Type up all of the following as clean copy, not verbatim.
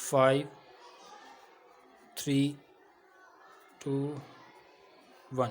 5 3 2 1،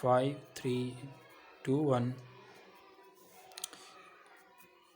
5 3 2 1.